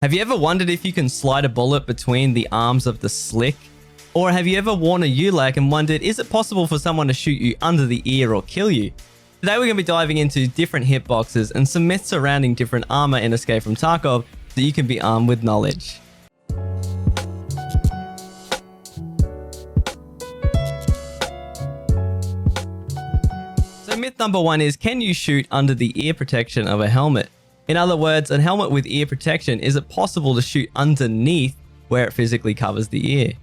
Have you ever wondered if you can slide a bullet between the arms of the slick? Or have you ever worn a ULAC and wondered, is it possible for someone to shoot you under the ear or kill you? Today we're going to be diving into different hitboxes and some myths surrounding different armor in Escape from Tarkov so you can be armed with knowledge. So myth number one is, can you shoot under the ear protection of a helmet? In other words, a helmet with ear protection, is it possible to shoot underneath where it physically covers the ear?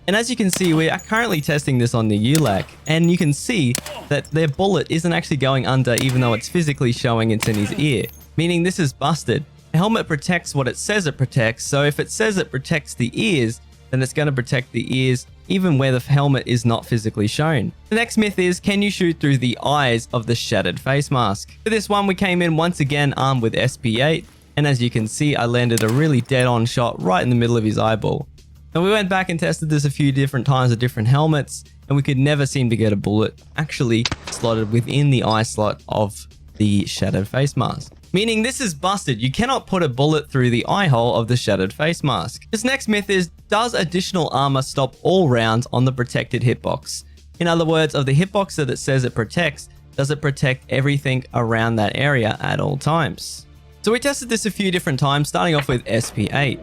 And as you can see, we are currently testing this on the ULAC, and you can see that their bullet isn't actually going under even though it's physically showing it's in his ear, meaning this is busted. A helmet protects what it says it protects, so if it says it protects the ears, then it's going to protect the ears even where the helmet is not physically shown. The next myth is, can you shoot through the eyes of the shattered face mask? For this one, we came in once again armed with SP8, and as you can see, I landed a really dead-on shot right in the middle of his eyeball. Now we went back and tested this a few different times with different helmets, and we could never seem to get a bullet actually slotted within the eye slot of the shattered face mask. Meaning this is busted. You cannot put a bullet through the eye hole of the shattered face mask. This next myth is, does additional armor stop all rounds on the protected hitbox? In other words, of the hitbox that it says it protects, does it protect everything around that area at all times? So we tested this a few different times, starting off with SP8.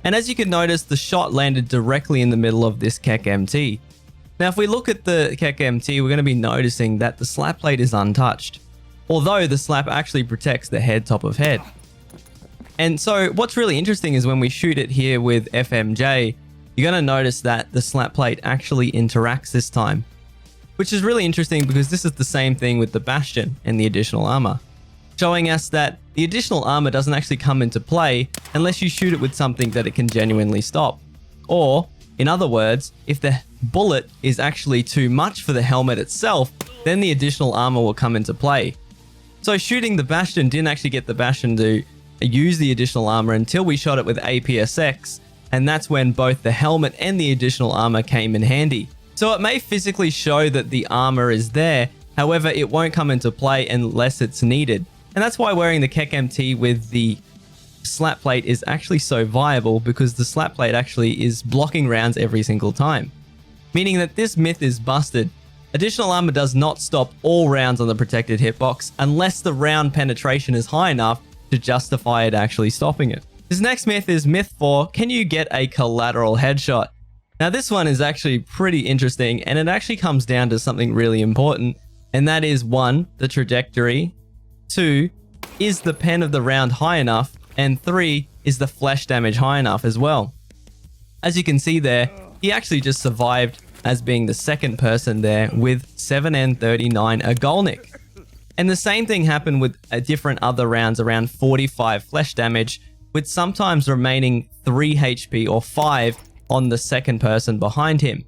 And as you can notice, the shot landed directly in the middle of this Keck MT. Now, if we look at the Keck MT, we're going to be noticing that the slap plate is untouched, although the slap actually protects the head top of head. And so what's really interesting is when we shoot it here with FMJ, you're going to notice that the slap plate actually interacts this time, which is really interesting because this is the same thing with the Bastion and the additional armor, showing us that the additional armor doesn't actually come into play unless you shoot it with something that it can genuinely stop. Or, in other words, if the bullet is actually too much for the helmet itself, then the additional armor will come into play. So shooting the Bastion didn't actually get the Bastion to use the additional armor until we shot it with APSX, and that's when both the helmet and the additional armor came in handy. So it may physically show that the armor is there, however it won't come into play unless it's needed. And that's why wearing the Keck MT with the slap plate is actually so viable, because the slap plate actually is blocking rounds every single time. Meaning that this myth is busted. Additional armor does not stop all rounds on the protected hitbox unless the round penetration is high enough to justify it actually stopping it. This next myth is myth 4, can you get a collateral headshot? Now this one is actually pretty interesting, and it actually comes down to something really important, and that is 1, the trajectory, 2, is the pen of the round high enough, and 3, is the flash damage high enough as well. As you can see there, he actually just survived as being the second person there with 7N39 a Golnik. And the same thing happened with different other rounds, around 45 flesh damage, with sometimes remaining 3 HP or 5 on the second person behind him.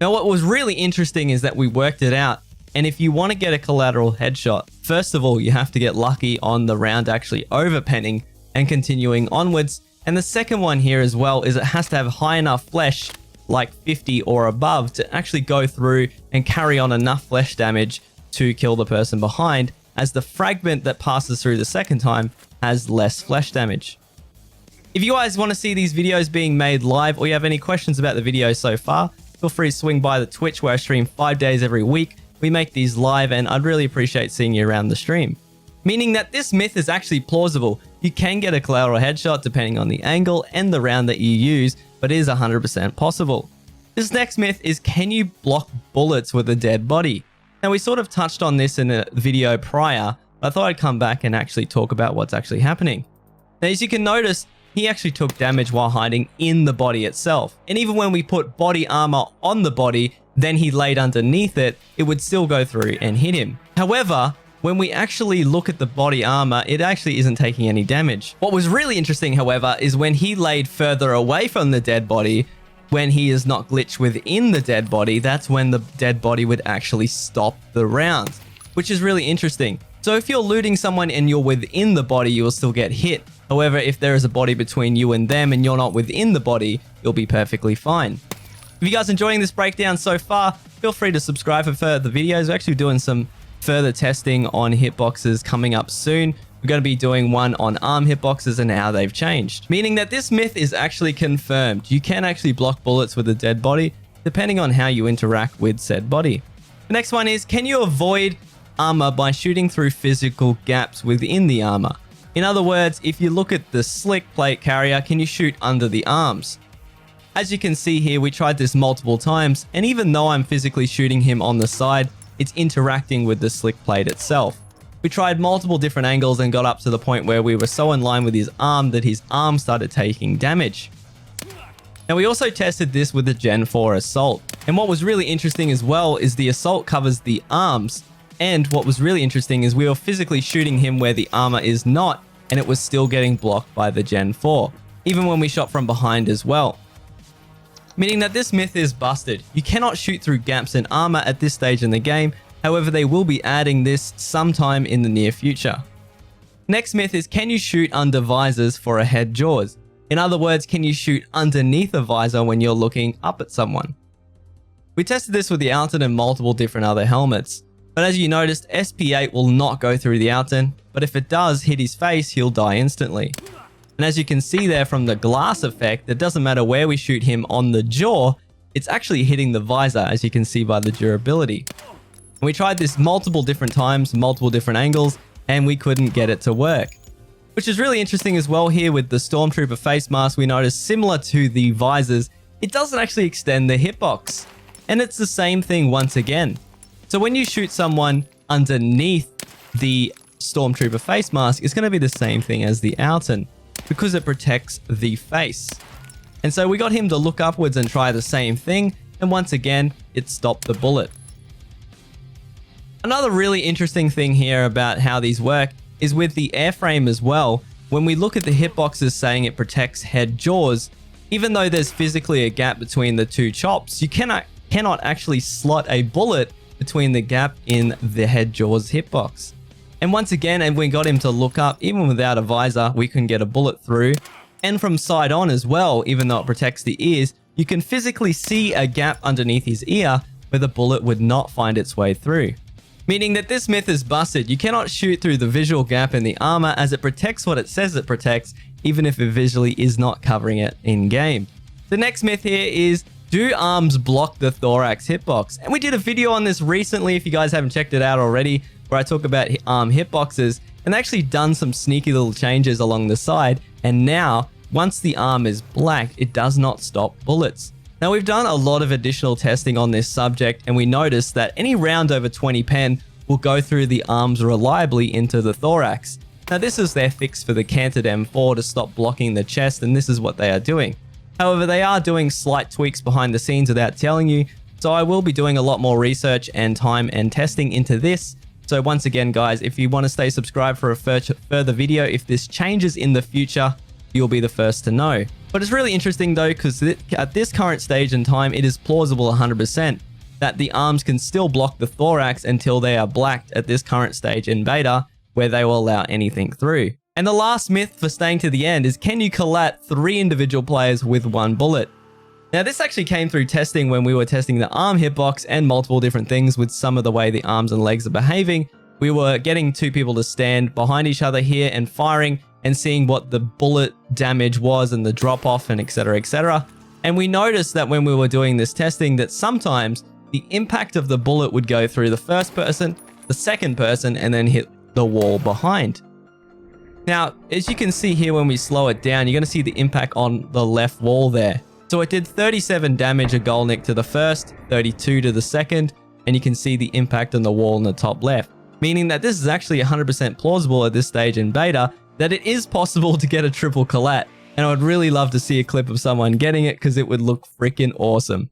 Now what was really interesting is that we worked it out, and if you want to get a collateral headshot, first of all you have to get lucky on the round actually overpenning and continuing onwards, and the second one here as well is it has to have high enough flesh, like 50 or above, to actually go through and carry on enough flesh damage to kill the person behind, as the fragment that passes through the second time has less flesh damage. If you guys want to see these videos being made live, or you have any questions about the video so far, feel free to swing by the Twitch where I stream 5 days every week. We make these live, and I'd really appreciate seeing you around the stream. Meaning that this myth is actually plausible. You can get a collateral headshot depending on the angle and the round that you use, but it is 100% possible. This next myth is, can you block bullets with a dead body? Now we sort of touched on this in a video prior, but I thought I'd come back and actually talk about what's actually happening. Now as you can notice, he actually took damage while hiding in the body itself. And even when we put body armor on the body, then he laid underneath it, it would still go through and hit him. However, when we actually look at the body armor, it actually isn't taking any damage. What was really interesting, however, is when he laid further away from the dead body, when he is not glitched within the dead body, that's when the dead body would actually stop the round, which is really interesting. So if you're looting someone and you're within the body, you will still get hit. However, if there is a body between you and them and you're not within the body, you'll be perfectly fine. If you guys are enjoying this breakdown so far, feel free to subscribe for further videos. We're actually doing some further testing on hitboxes coming up soon. we're going to be doing one on arm hitboxes and how they've changed. Meaning that this myth is actually confirmed. You can actually block bullets with a dead body, depending on how you interact with said body. The next one is, can you avoid armor by shooting through physical gaps within the armor? In other words, if you look at the slick plate carrier, can you shoot under the arms? As you can see here, we tried this multiple times, and even though I'm physically shooting him on the side, it's interacting with the slick plate itself. We tried multiple different angles and got up to the point where we were so in line with his arm that his arm started taking damage. Now, we also tested this with the Gen 4 Assault, and what was really interesting as well is the Assault covers the arms, and what was really interesting is we were physically shooting him where the armor is not, and it was still getting blocked by the Gen 4, even when we shot from behind as well. Meaning that this myth is busted. You cannot shoot through gaps in armor at this stage in the game, however they will be adding this sometime in the near future. Next myth is, can you shoot under visors for a head jaws? In other words, can you shoot underneath a visor when you're looking up at someone? We tested this with the Alton and multiple different other helmets. But as you noticed, SP8 will not go through the Alton, but if it does hit his face, he'll die instantly. And as you can see there from the glass effect, it doesn't matter where we shoot him on the jaw, it's actually hitting the visor, as you can see by the durability. And we tried this multiple different times, multiple different angles, and we couldn't get it to work. Which is really interesting as well here with the Stormtrooper face mask. We noticed similar to the visors, it doesn't actually extend the hitbox. And it's the same thing once again. So when you shoot someone underneath the Stormtrooper face mask, it's going to be the same thing as the Alton because it protects the face. And so we got him to look upwards and try the same thing, and once again, it stopped the bullet. Another really interesting thing here about how these work is with the airframe as well. When we look at the hitboxes saying it protects head jaws, even though there's physically a gap between the two chops, you cannot actually slot a bullet between the gap in the head jaws hitbox. And once again, and we got him to look up, even without a visor, we can get a bullet through. And from side on as well, even though it protects the ears, you can physically see a gap underneath his ear where the bullet would not find its way through. Meaning that this myth is busted. You cannot shoot through the visual gap in the armor as it protects what it says it protects, even if it visually is not covering it in game. The next myth here is, do arms block the thorax hitbox? And we did a video on this recently, if you guys haven't checked it out already, where I talk about arm hitboxes, and they actually done some sneaky little changes along the side, and now, once the arm is black, it does not stop bullets. Now, we've done a lot of additional testing on this subject, and we noticed that any round over 20 pen will go through the arms reliably into the thorax. Now, this is their fix for the canted M4 to stop blocking the chest, and this is what they are doing. However, they are doing slight tweaks behind the scenes without telling you, so I will be doing a lot more research and time and testing into this. So once again, guys, if you want to stay subscribed for a further video, if this changes in the future, you'll be the first to know. But it's really interesting though, because at this current stage in time, it is plausible 100% that the arms can still block the thorax until they are blacked at this current stage in beta, where they will allow anything through. And the last myth for staying to the end is, can you collat 3 individual players with 1 bullet? Now, this actually came through testing when we were testing the arm hitbox and multiple different things with some of the way the arms and legs are behaving. We were getting 2 people to stand behind each other here and firing and seeing what the bullet damage was and the drop off and etc, etc. And we noticed that when we were doing this testing that sometimes the impact of the bullet would go through the first person, the second person, and then hit the wall behind. Now, as you can see here, when we slow it down, you're going to see the impact on the left wall there. So it did 37 damage a goal nick to the first, 32 to the second, and you can see the impact on the wall in the top left. Meaning that this is actually 100% plausible at this stage in beta, that it is possible to get a triple collat. And I would really love to see a clip of someone getting it because it would look freaking awesome.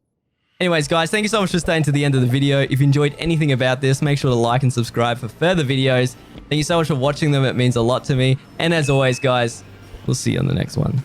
Anyways, guys, thank you so much for staying to the end of the video. If you enjoyed anything about this, make sure to like and subscribe for further videos. Thank you so much for watching them. It means a lot to me. And as always, guys, we'll see you on the next one.